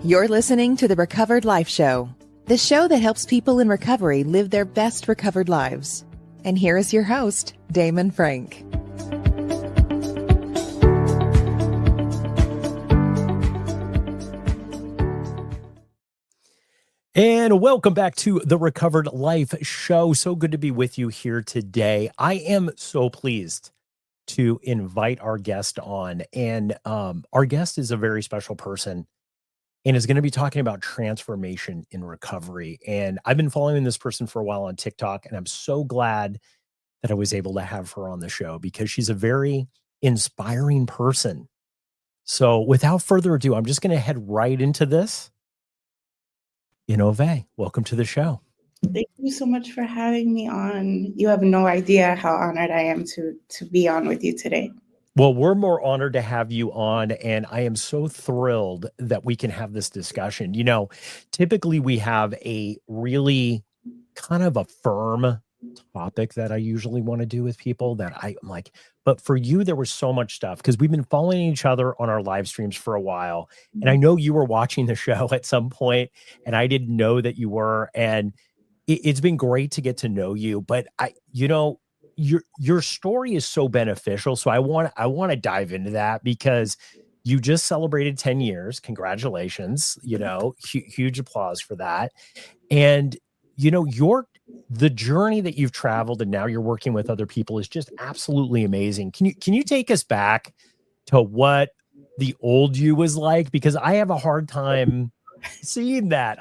You're listening to the Recovered Life Show, the show that helps people in recovery live their best recovered lives. And here is your host, Damon Frank. And welcome back to the Recovered Life Show. So good to be with you here today. I am so pleased to invite our guest on. And our guest is a very special person and is going to be talking about transformation in recovery. And I've been following this person for a while on TikTok, and I'm so glad that I was able to have her on the show because she's a very inspiring person. So without further ado, I'm just going to head right into this. Ennovy, welcome to the show. Thank you so much for having me on. You have no idea how honored I am to be on with you today. Well, we're more honored to have you on, and I am so thrilled that we can have this discussion. You know, typically we have a really kind of a firm topic that I usually want to do with people that I'm like, but for you, there was so much stuff because we've been following each other on our live streams for a while. And I know you were watching the show at some point, and I didn't know that you were. And it's been great to get to know you, but your story is so beneficial. So I want to dive into that because you just celebrated 10 years. Congratulations. You know, huge applause for that. And, you know, the journey that you've traveled and now you're working with other people is just absolutely amazing. Can you take us back to what the old you was like? Because I have a hard time seeing that.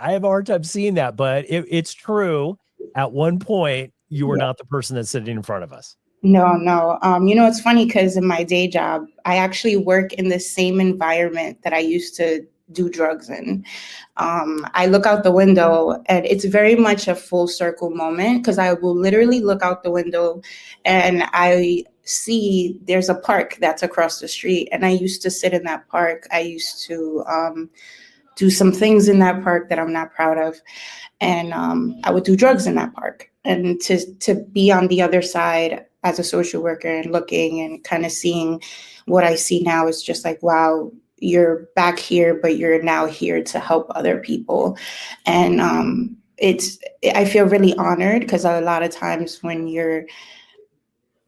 But it's true. At one point, you were not the person that's sitting in front of us. No. It's funny because in my day job, I actually work in the same environment that I used to do drugs in. I look out the window and it's very much a full circle moment because I will literally look out the window and I see there's a park that's across the street. And I used to sit in that park. I used to do some things in that park that I'm not proud of. And I would do drugs in that park. And to be on the other side as a social worker and looking and kind of seeing what I see now is just like, wow, you're back here, but you're now here to help other people. And I feel really honored because a lot of times when you're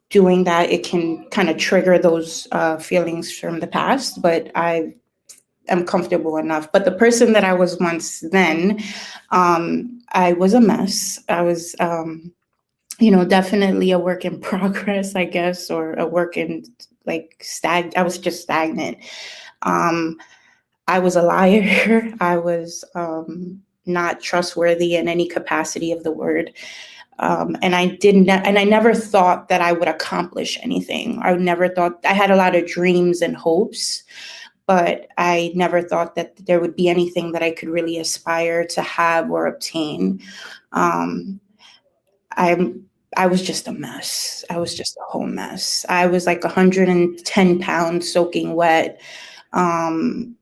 doing that, it can kind of trigger those feelings from the past. But I'm comfortable enough. But the person that I was once then, I was a mess. I was, definitely a work in progress, I guess, or a work in I was just stagnant. I was a liar. I was not trustworthy in any capacity of the word. And I never thought that I would accomplish anything. I had a lot of dreams and hopes, but I never thought that there would be anything that I could really aspire to have or obtain. I was just a mess. I was just a whole mess. I was like 110 pounds soaking wet, kind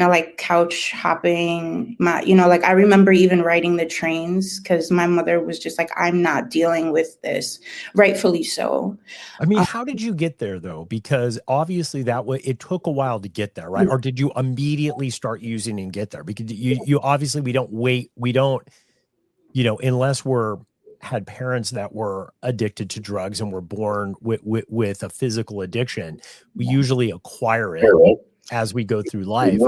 of like couch hopping. I remember even riding the trains because my mother was just like, I'm not dealing with this, rightfully so. I mean, how did you get there though? Because obviously it took a while to get there, right? Or did you immediately start using and get there? Because you obviously we don't, unless had parents that were addicted to drugs and were born with a physical addiction, we usually acquire it as we go through life.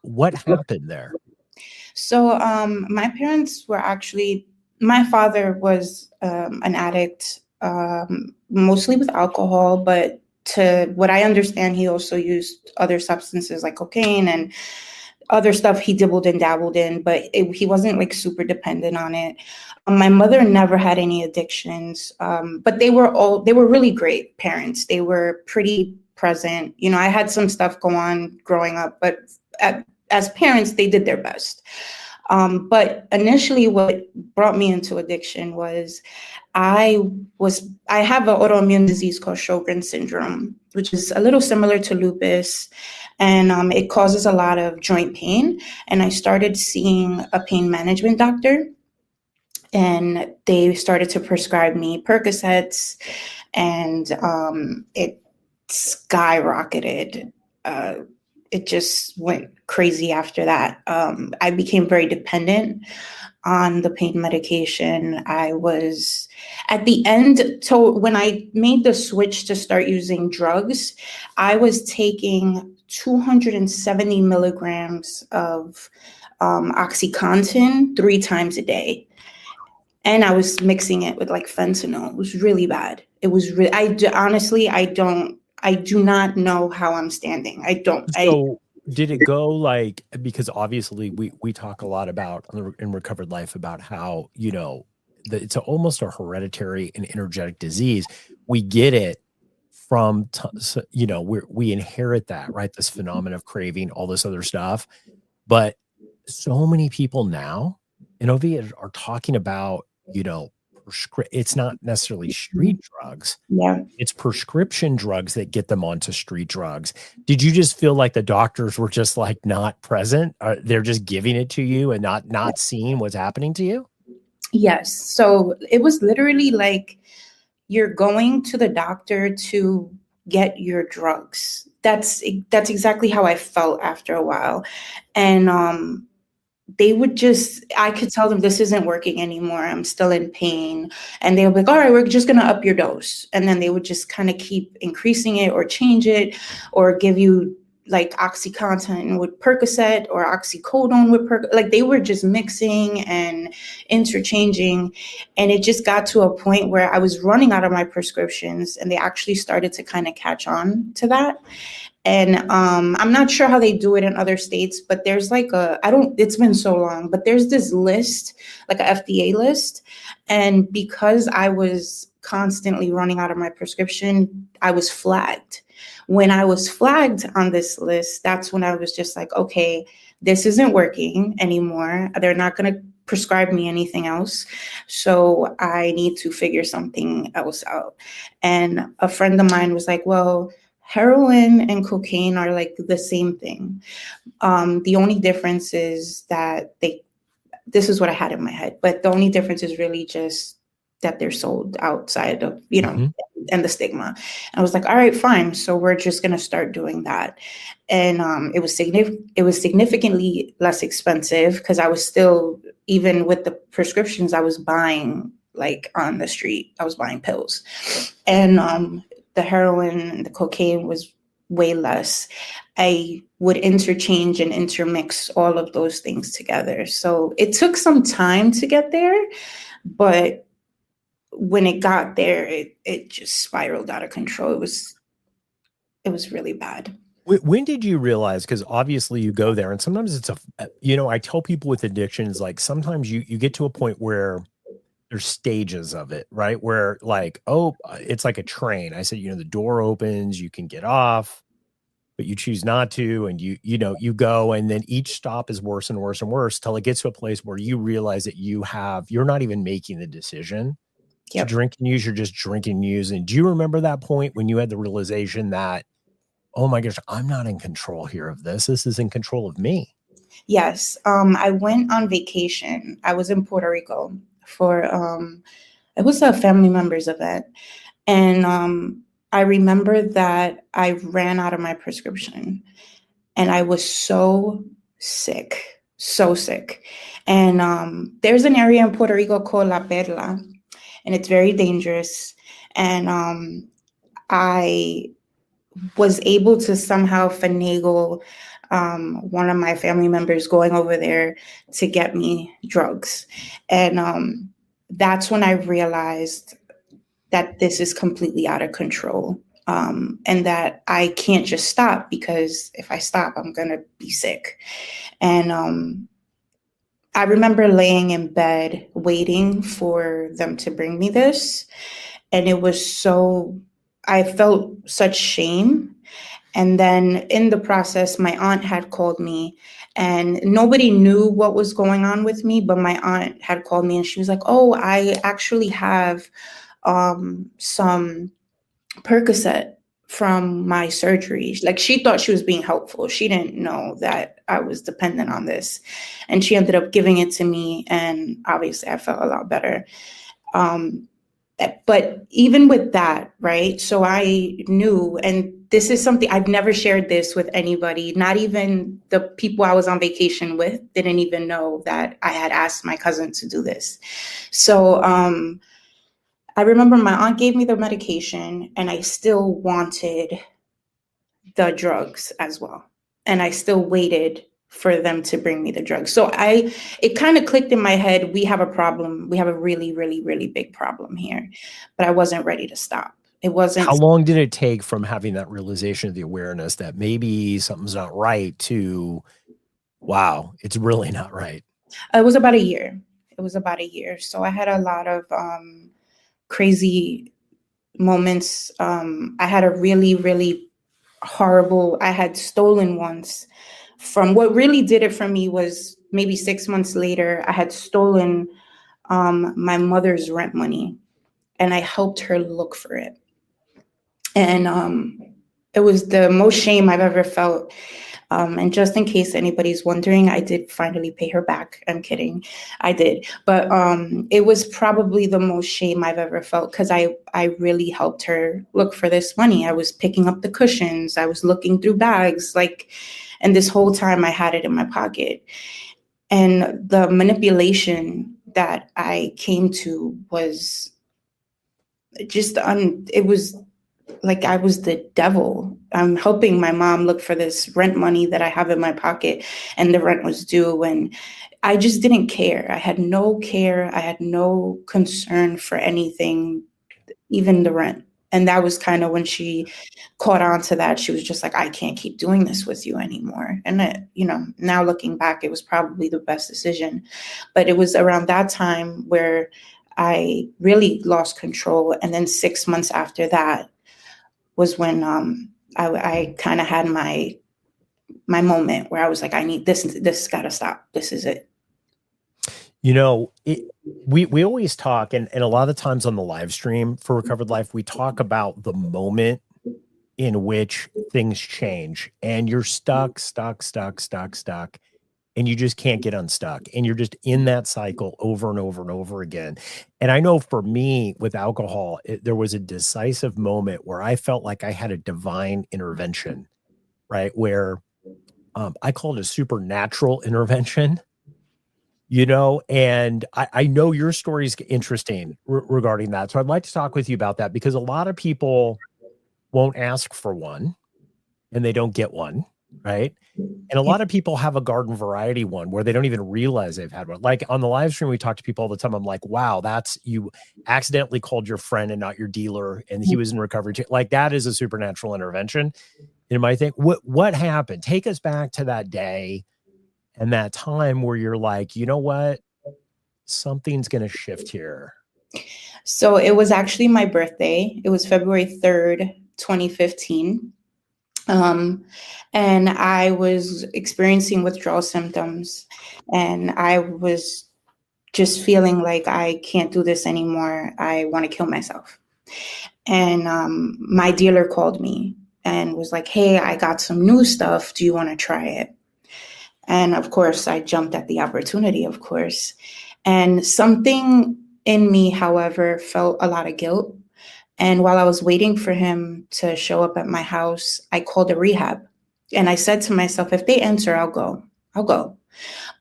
What happened there? So my parents were my father was an addict, mostly with alcohol, but to what I understand, he also used other substances like cocaine and other stuff he dibbled and dabbled in, but he wasn't like super dependent on it. My mother never had any addictions, but they were really great parents. They were pretty present. I had some stuff go on growing up, but as parents, they did their best. But initially what brought me into addiction was I have an autoimmune disease called Sjogren's syndrome, which is a little similar to lupus, and it causes a lot of joint pain. And I started seeing a pain management doctor, and they started to prescribe me Percocets, and it skyrocketed. it just went crazy after that. I became very dependent on the pain medication. I was at the end, so when I made the switch to start using drugs, I was taking 270 milligrams of OxyContin 3 times a day. And I was mixing it with like fentanyl. It was really bad. It was really, honestly, I do not know how I'm standing. So did it go like, because obviously we talk a lot about in Recovered Life about how, it's almost a hereditary and energetic disease. We get it from, we inherit that, right? This phenomenon of craving, all this other stuff. But so many people now, Ennovy, are talking about, it's not necessarily street drugs. Yeah. It's prescription drugs that get them onto street drugs. Did you just feel like the doctors were just like not present? They're just giving it to you and not seeing what's happening to you? Yes. So it was literally like you're going to the doctor to get your drugs. That's exactly how I felt after a while. And I could tell them this isn't working anymore. I'm still in pain. And they would be like, all right, we're just going to up your dose. And then they would just kind of keep increasing it or change it or give you like OxyContin with Percocet or oxycodone with Percocet. Like they were just mixing and interchanging. And it just got to a point where I was running out of my prescriptions and they actually started to kind of catch on to that. And I'm not sure how they do it in other states, but there's like it's been so long, but there's this list, like a FDA list. And because I was constantly running out of my prescription, I was flagged. When I was flagged on this list, that's when I was just like, okay, this isn't working anymore. They're not going to prescribe me anything else. So I need to figure something else out. And a friend of mine was like, well, heroin and cocaine are like the same thing. The only difference is that this is what I had in my head, but the only difference is really just that they're sold outside of, and the stigma. And I was like, all right, fine. So we're just going to start doing that. And it was significantly less expensive because I was still, even with the prescriptions, I was buying like on the street, I was buying pills. And the heroin and the cocaine was way less. I would interchange and intermix all of those things together. So it took some time to get there, but when it got there, it just spiraled out of control. It was really bad. When did you realize, because obviously you go there and sometimes it's I tell people with addictions, like sometimes you get to a point where there's stages of it, right? Where like, it's like a train. I said, the door opens, you can get off, but you choose not to. And you go, and then each stop is worse and worse and worse till it gets to a place where you realize that you're not even making the decision to drink and use. You're just drinking and using. Do you remember that point when you had the realization that, oh my gosh, I'm not in control here of this. This is in control of me? Yes. I went on vacation. I was in Puerto Rico for it was a family member's event, and I remember that I ran out of my prescription and I was so sick. And there's an area in Puerto Rico called La Perla, and it's very dangerous. And I was able to somehow finagle one of my family members going over there to get me drugs. And that's when I realized that this is completely out of control, and that I can't just stop, because if I stop, I'm going to be sick. And I remember laying in bed waiting for them to bring me this. And I felt such shame. And then in the process, my aunt had called me, and nobody knew what was going on with me, but my aunt had called me and she was like, oh, I actually have some Percocet from my surgery. Like, she thought she was being helpful. She didn't know that I was dependent on this. And she ended up giving it to me. And obviously I felt a lot better. But even with that, right? So I knew, and this is something I've never shared this with anybody. Not even the people I was on vacation with didn't even know that I had asked my cousin to do this. So I remember my aunt gave me the medication, and I still wanted the drugs as well. And I still waited for them to bring me the drugs. So it kind of clicked in my head, we have a problem. We have a really, really, really big problem here. But I wasn't ready to stop. It wasn't. How long did it take from having that realization of the awareness that maybe something's not right to, wow, it's really not right? It was about a year. It was about a year. So I had a lot of crazy moments. I had a really, really horrible, I had stolen once. From what really did it for me was maybe 6 months later, I had stolen my mother's rent money, and I helped her look for it. And it was the most shame I've ever felt. And just in case anybody's wondering, I did finally pay her back. I'm kidding. I did. But it was probably the most shame I've ever felt, because I really helped her look for this money. I was picking up the cushions. I was looking through bags, and this whole time I had it in my pocket. And the manipulation that I came to was just, it was like I was the devil. I'm helping my mom look for this rent money that I have in my pocket, and the rent was due. And I just didn't care. I had no care. I had no concern for anything, even the rent. And that was kind of when she caught on to that. She was just like, I can't keep doing this with you anymore. And, now looking back, it was probably the best decision. But it was around that time where I really lost control. And then 6 months after that was when I kind of had my moment where I was like, I need this. This got to stop. This is it. We always talk, and a lot of times on the live stream for Recovered Life, we talk about the moment in which things change and you're stuck, and you just can't get unstuck. And you're just in that cycle over and over and over again. And I know for me with alcohol, there was a decisive moment where I felt like I had a divine intervention, right? Where I call it a supernatural intervention. And I know your story is interesting regarding that. So I'd like to talk with you about that, because a lot of people won't ask for one and they don't get one, right? And a lot of people have a garden variety one where they don't even realize they've had one. Like on the live stream, we talk to people all the time. I'm like, wow, you accidentally called your friend and not your dealer, and he was in recovery too. Like, that is a supernatural intervention. And my thing, what happened? Take us back to that day and that time where you're like, you know what? Something's going to shift here. So it was actually my birthday. It was February 3rd, 2015. And I was experiencing withdrawal symptoms, and I was just feeling like I can't do this anymore. I want to kill myself. And my dealer called me and was like, hey, I got some new stuff. Do you want to try it? And of course, I jumped at the opportunity, of course. And something in me, however, felt a lot of guilt. And while I was waiting for him to show up at my house, I called a rehab. And I said to myself, if they answer, I'll go.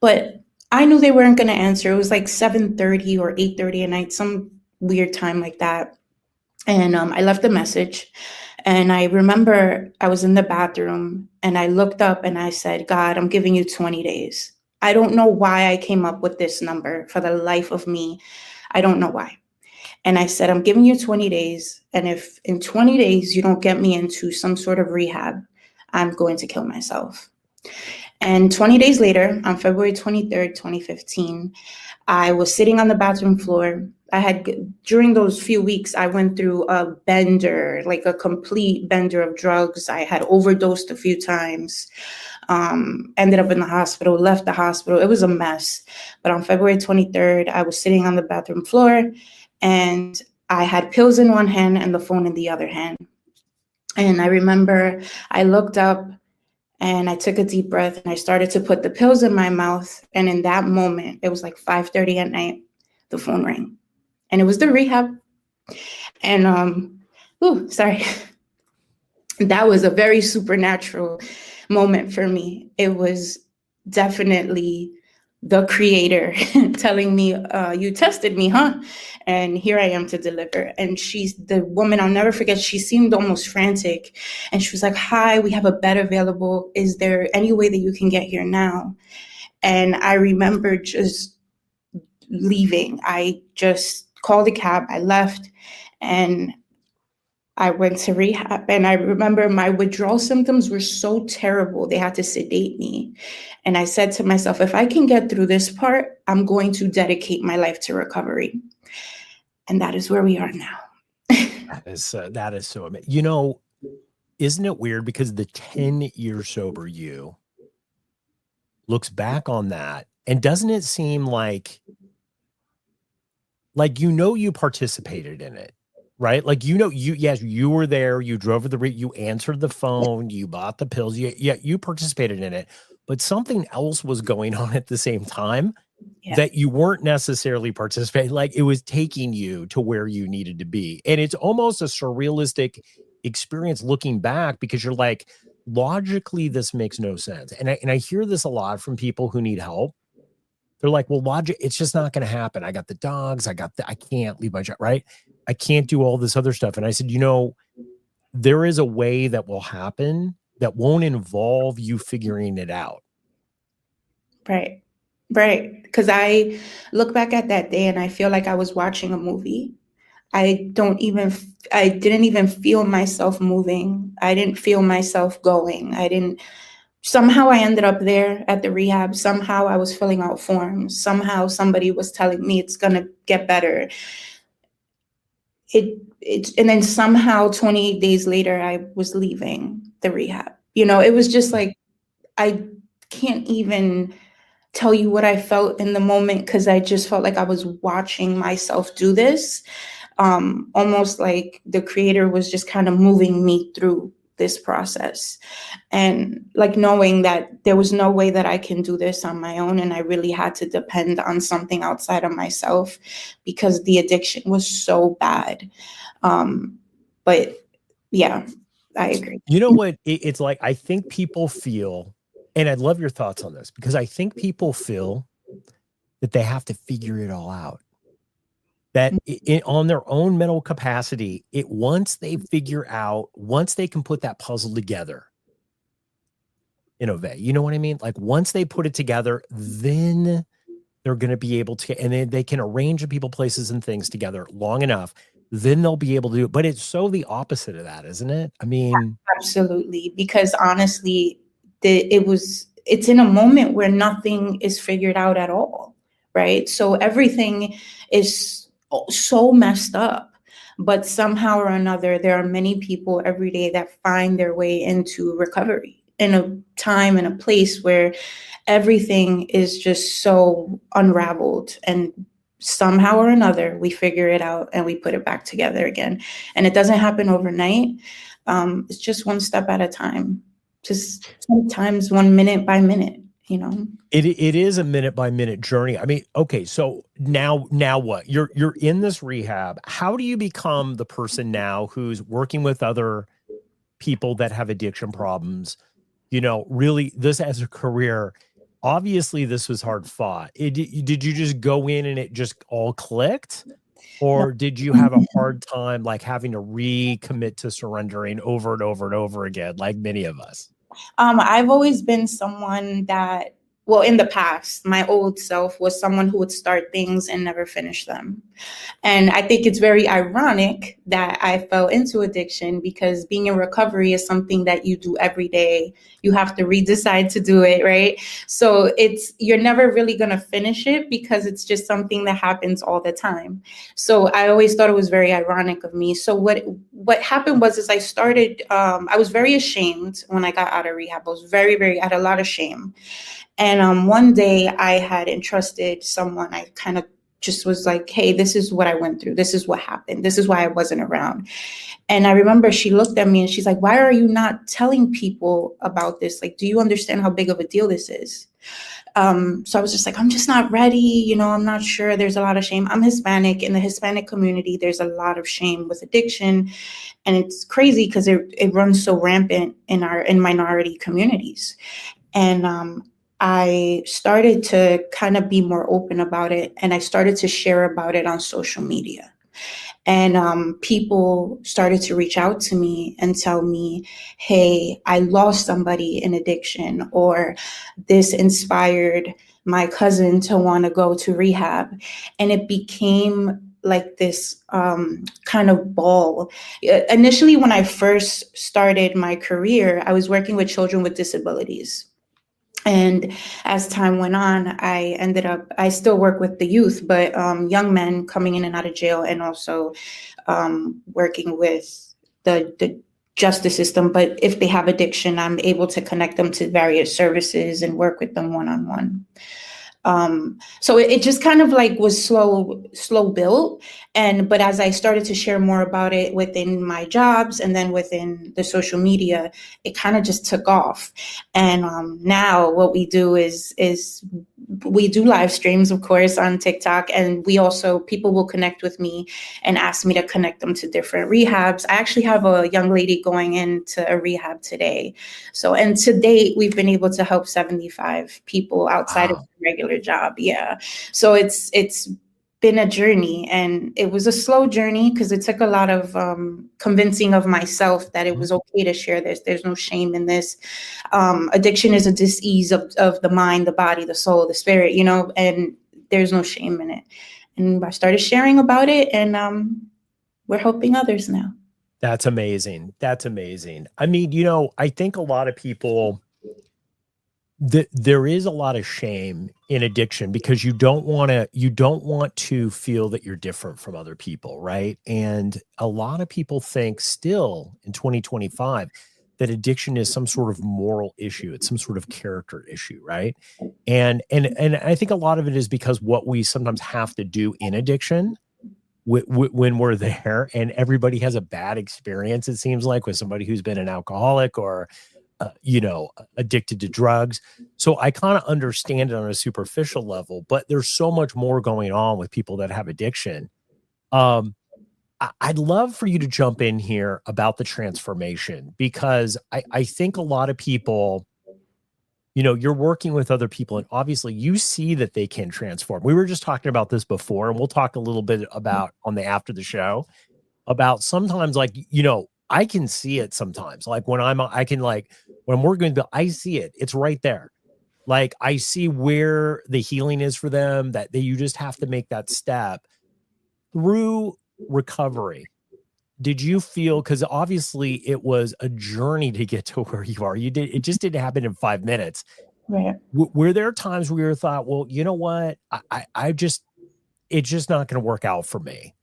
But I knew they weren't going to answer. It was like 7:30 or 8:30 at night, some weird time like that. And I left a message. And I remember I was in the bathroom and I looked up and I said, God, I'm giving you 20 days. I don't know why I came up with this number for the life of me. I don't know why. And I said, I'm giving you 20 days. And if in 20 days you don't get me into some sort of rehab, I'm going to kill myself. And 20 days later, on February 23rd, 2015, I was sitting on the bathroom floor. During those few weeks, I went through a bender, like a complete bender of drugs. I had overdosed a few times, ended up in the hospital, left the hospital. It was a mess. But on February 23rd, I was sitting on the bathroom floor, and I had pills in one hand and the phone in the other hand. And I remember I looked up and I took a deep breath and I started to put the pills in my mouth. And in that moment, it was like 5:30 at night, the phone rang. And it was the rehab. And, sorry. that was a very supernatural moment for me. It was definitely the creator telling me, you tested me, huh? And here I am to deliver. And she's the woman, I'll never forget, she seemed almost frantic. And she was like, hi, we have a bed available. Is there any way that you can get here now? And I remember just leaving. I just called a cab, I left, and I went to rehab. And I remember my withdrawal symptoms were so terrible, they had to sedate me. And I said to myself, if I can get through this part, I'm going to dedicate my life to recovery. And that is where we are now. That is so amazing. You know, isn't it weird, because the 10-year sober you looks back on that, and doesn't it seem like you participated in it, right? Like, yes, you were there, you drove you answered the phone, you bought the pills, you participated in it, but something else was going on at the same time that you weren't necessarily participating. Like, it was taking you to where you needed to be. And it's almost a surrealistic experience looking back, because you're like, logically, this makes no sense. And I hear this a lot from people who need help. They're like, well, logic, it's just not going to happen. I got the dogs. I can't leave my job, right? I can't do all this other stuff. And I said, there is a way that will happen that won't involve you figuring it out. Right. Right. Because I look back at that day and I feel like I was watching a movie. I didn't even feel myself moving. I didn't feel myself going. Somehow I ended up there at the rehab. Somehow I was filling out forms. Somehow somebody was telling me it's going to get better. And then somehow 28 days later, I was leaving the rehab. It was just like, I can't even tell you what I felt in the moment, because I just felt like I was watching myself do this. Almost like the creator was just kind of moving me through this process, and like knowing that there was no way that I can do this on my own, and I really had to depend on something outside of myself, because the addiction was so bad. But yeah, I agree. You know what? It's like, I think people feel, and I'd love your thoughts on this, because I think people feel that they have to figure it all out. That on their own mental capacity, once they can put that puzzle together, Ennovy, you know what I mean? Like, once they put it together, then they're going to be able to, and then they can arrange the people, places, and things together long enough, then they'll be able to do it. But it's so the opposite of that, isn't it? I mean, absolutely. Because honestly, it's in a moment where nothing is figured out at all, right? So everything is so messed up, but somehow or another, there are many people every day that find their way into recovery in a time and a place where everything is just so unraveled, and somehow or another, we figure it out and we put it back together again. And it doesn't happen overnight. It's just one step at a time, just sometimes 1 minute by minute. It is a minute by minute journey. I mean, okay, so now what? You're in this rehab. How do you become the person now who's working with other people that have addiction problems? Really, this as a career. Obviously, this was hard fought. Did you just go in and it just all clicked? Or did you have a hard time, like, having to recommit to surrendering over and over and over again, like many of us? I've always been someone that, well, in the past, my old self was someone who would start things and never finish them. And I think it's very ironic that I fell into addiction, because being in recovery is something that you do every day. You have to decide to do it, right? So you're never really going to finish it, because it's just something that happens all the time. So I always thought it was very ironic of me. So what happened was I started, I was very ashamed when I got out of rehab. I was I had a lot of shame. And one day I had entrusted someone, I kind of just was like, hey, this is what I went through. This is what happened. This is why I wasn't around. And I remember she looked at me and she's like, why are you not telling people about this? Like, do you understand how big of a deal this is? So I was just like, I'm just not ready. You know, I'm not sure. There's a lot of shame. I'm Hispanic. In the Hispanic community, there's a lot of shame with addiction. And it's crazy because it runs so rampant in minority communities. And I started to kind of be more open about it. And I started to share about it on social media. And people started to reach out to me and tell me, hey, I lost somebody in addiction, or this inspired my cousin to want to go to rehab. And it became like this kind of ball. Initially, when I first started my career, I was working with children with disabilities. And as time went on, I still work with the youth, but young men coming in and out of jail, and also working with the justice system. But if they have addiction, I'm able to connect them to various services and work with them one-on-one. So it just kind of like was slow built. But as I started to share more about it within my jobs and then within the social media, it kind of just took off. And now what we do is we do live streams, of course, on TikTok. And people will connect with me and ask me to connect them to different rehabs. I actually have a young lady going into a rehab today. And to date, we've been able to help 75 people outside of the regular job. Yeah. So it's been a journey, and it was a slow journey because it took a lot of convincing of myself that it was okay to share this. There's no shame in this. Addiction is a disease of the mind, the body, the soul, the spirit, you know, and there's no shame in it. And I started sharing about it, and we're helping others now. That's amazing. That's amazing. I mean, you know, I think a lot of people, there is a lot of shame in addiction because you don't want to feel that you're different from other people, right? And a lot of people think still in 2025 that addiction is some sort of moral issue. It's some sort of character issue, right? And I think a lot of it is because what we sometimes have to do in addiction when we're there, and everybody has a bad experience, it seems like, with somebody who's been an alcoholic or addicted to drugs. So I kind of understand it on a superficial level, but there's so much more going on with people that have addiction. I'd love for you to jump in here about the transformation, because I think a lot of people, you know, you're working with other people and obviously you see that they can transform. We were just talking about this before, and we'll talk a little bit about on the after the show about sometimes, like, you know, I can see it sometimes. Like when I'm working, I see it. It's right there. Like I see where the healing is for them, that you just have to make that step through recovery. Did you feel, because obviously it was a journey to get to where you are. It just didn't happen in 5 minutes. Right. Were there times where you thought, well, you know what? It's just not going to work out for me.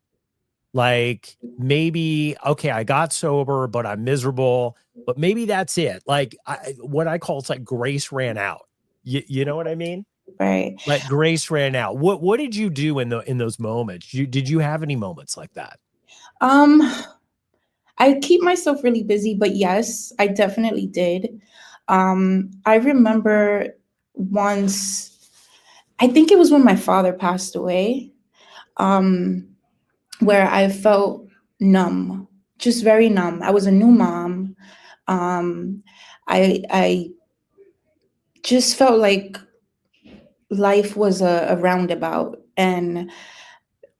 Like maybe, okay, I got sober, but I'm miserable, but maybe that's it. Like what I call, it's like grace ran out. You know what I mean? Right. Like grace ran out. What did you do in those moments? Did you have any moments like that? I keep myself really busy, but yes, I definitely did. I remember once, I think it was when my father passed away, where I felt numb, just very numb. I was a new mom. I just felt like life was a roundabout, and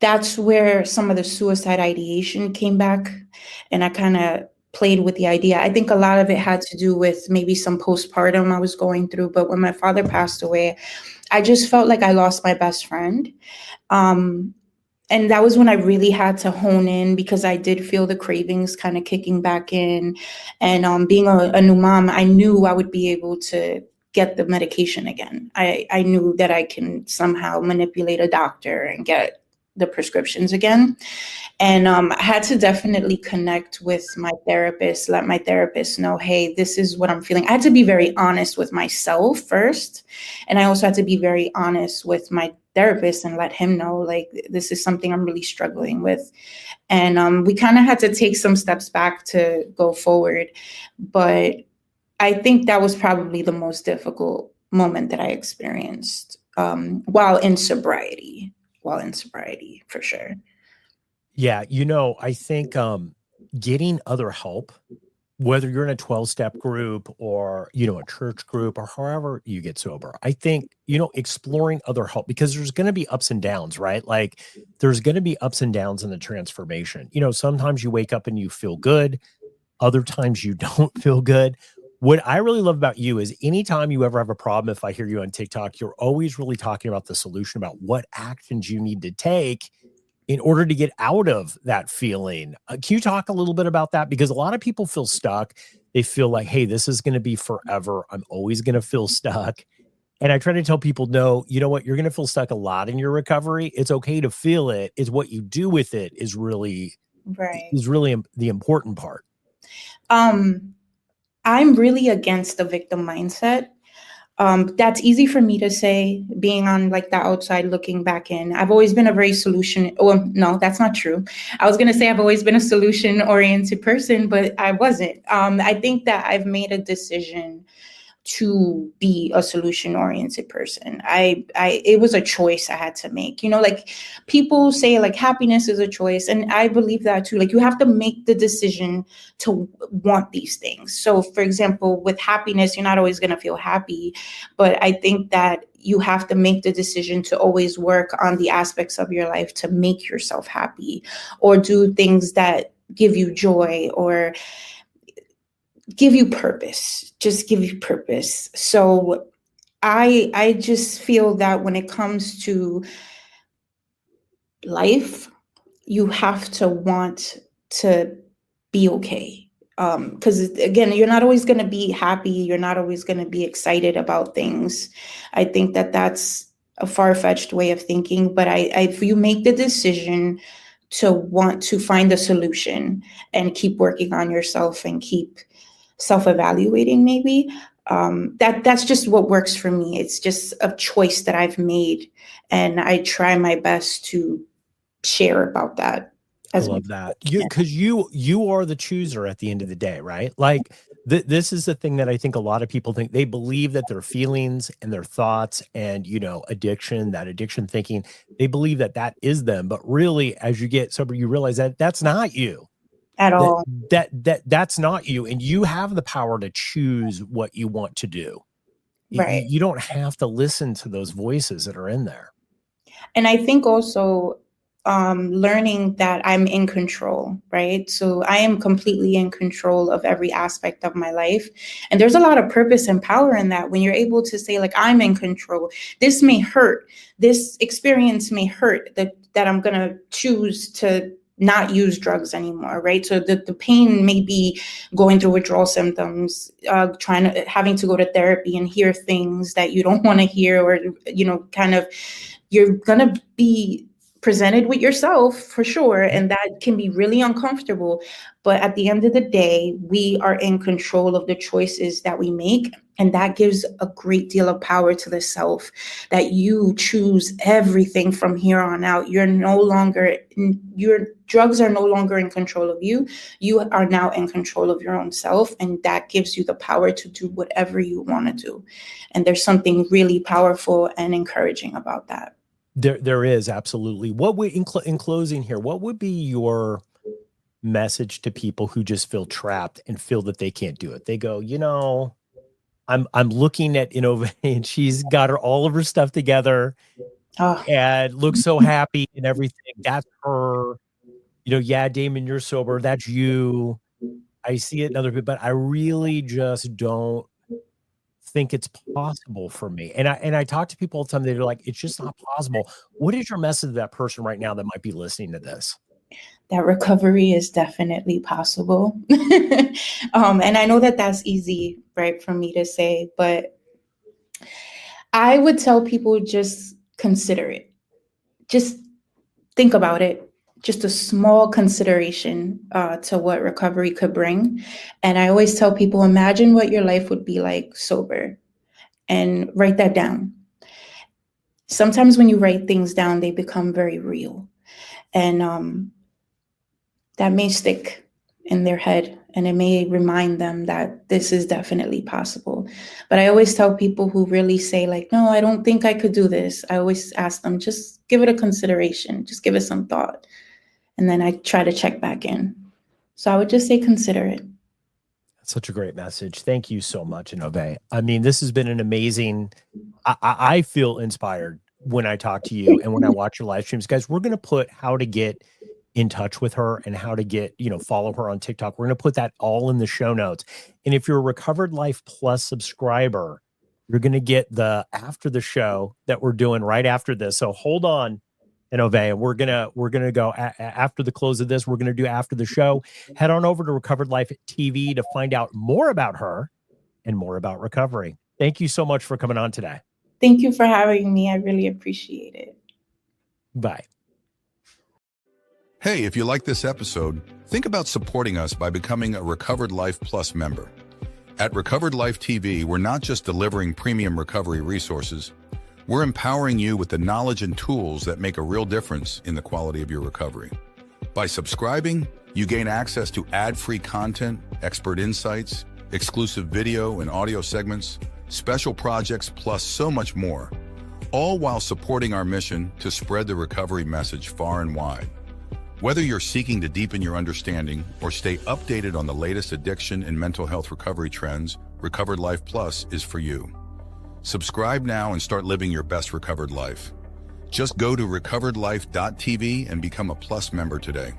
that's where some of the suicide ideation came back, and I kind of played with the idea. I think a lot of it had to do with maybe some postpartum I was going through, but when my father passed away, I just felt like I lost my best friend. And that was when I really had to hone in, because I did feel the cravings kind of kicking back in. And being a new mom, I knew I would be able to get the medication again. I knew that I can somehow manipulate a doctor and get the prescriptions again. And I had to definitely connect with my therapist, let my therapist know, hey, this is what I'm feeling. I had to be very honest with myself first. And I also had to be very honest with my therapist and let him know, like, this is something I'm really struggling with. And we kind of had to take some steps back to go forward. But I think that was probably the most difficult moment that I experienced while in sobriety, for sure. Yeah. I think getting other help, whether you're in a 12-step group or, a church group or however you get sober, I think, exploring other help, because there's going to be ups and downs, right? Like there's going to be ups and downs in the transformation. Sometimes you wake up and you feel good. Other times you don't feel good. What I really love about you is anytime you ever have a problem, if I hear you on TikTok, you're always really talking about the solution, about what actions you need to take in order to get out of that feeling. Can you talk a little bit about that? Because a lot of people feel stuck. They feel like, hey, this is going to be forever. I'm always going to feel stuck. And I try to tell people, no, you know what? You're going to feel stuck a lot in your recovery. It's okay to feel it. It's what you do with it is really the important part. I'm really against the victim mindset. That's easy for me to say, being on like the outside looking back in. I've always been a very no, that's not true. I was going to say I've always been a solution oriented person, but I wasn't. I think that I've made a decision to be a solution oriented person. It was a choice I had to make. Like people say like happiness is a choice, and I believe that too. Like you have to make the decision to want these things. So for example, with happiness, you're not always going to feel happy, but I think that you have to make the decision to always work on the aspects of your life to make yourself happy, or do things that give you joy, or give you purpose, just give you purpose. So I just feel that when it comes to life, you have to want to be okay. Because again, you're not always going to be happy. You're not always going to be excited about things. I think that that's a far-fetched way of thinking. But if you make the decision to want to find a solution and keep working on yourself and keep self-evaluating, maybe that's just what works for me. It's just a choice that I've made, and I try my best to share about that. I love that. Because you are the chooser at the end of the day, right? Like this is the thing that I think a lot of people think. They believe that their feelings and their thoughts and, addiction thinking, they believe that is them. But really, as you get sober, you realize that that's not you. At all. That's not you. And you have the power to choose what you want to do. Right. You don't have to listen to those voices that are in there. And I think also learning that I'm in control, right? So I am completely in control of every aspect of my life. And there's a lot of purpose and power in that when you're able to say, like, I'm in control. This may hurt. This experience may hurt, that I'm going to choose to not use drugs anymore, right? So the pain may be going through withdrawal symptoms, having to go to therapy and hear things that you don't want to hear, or, you're going to be presented with yourself for sure. And that can be really uncomfortable. But at the end of the day, we are in control of the choices that we make. And that gives a great deal of power to the self, that you choose everything from here on out. Your drugs are no longer in control of you. You are now in control of your own self. And that gives you the power to do whatever you want to do. And there's something really powerful and encouraging about that. There is, absolutely. What would, in closing here, what would be your message to people who just feel trapped and feel that they can't do it? They go, I'm looking at Ennovy and she's got all of her stuff together and looks so happy and everything. That's her. Yeah, Damon, you're sober. That's you. I see it in other people, but I really just don't think it's possible for me. And I talk to people all the time. They're like, it's just not possible. What is your message to that person right now that might be listening to this? That recovery is definitely possible. And I know that that's easy, right, for me to say, but I would tell people, just consider it. Just think about it. Just a small consideration to what recovery could bring. And I always tell people, imagine what your life would be like sober, and write that down. sometimes when you write things down, they become very real. And that may stick in their head, and it may remind them that this is definitely possible. But I always tell people who really say like, no, I don't think I could do this. I always ask them, just give it a consideration, just give it some thought. And then I try to check back in. So I would just say, consider it. That's such a great message. Thank you so much, Ennovy. I mean, this has been an amazing, I feel inspired when I talk to you and when I watch your live streams. Guys, we're going to put how to get in touch with her and how to get, follow her on TikTok. We're going to put that all in the show notes. And if you're a Recovered Life Plus subscriber, you're going to get the after the show that we're doing right after this. So hold on, Ennovy, and we're gonna go after the close of this. We're gonna do after the show. Head on over to Recovered Life TV to find out more about her and more about recovery. Thank you so much for coming on today. Thank you for having me. I really appreciate it. Bye. Hey, if you like this episode, think about supporting us by becoming a Recovered Life Plus member. At Recovered Life TV, we're not just delivering premium recovery resources, we're empowering you with the knowledge and tools that make a real difference in the quality of your recovery. By subscribing, you gain access to ad-free content, expert insights, exclusive video and audio segments, special projects, plus so much more, all while supporting our mission to spread the recovery message far and wide. Whether you're seeking to deepen your understanding or stay updated on the latest addiction and mental health recovery trends, Recovered Life Plus is for you. Subscribe now and start living your best recovered life. Just go to recoveredlife.tv and become a Plus member today.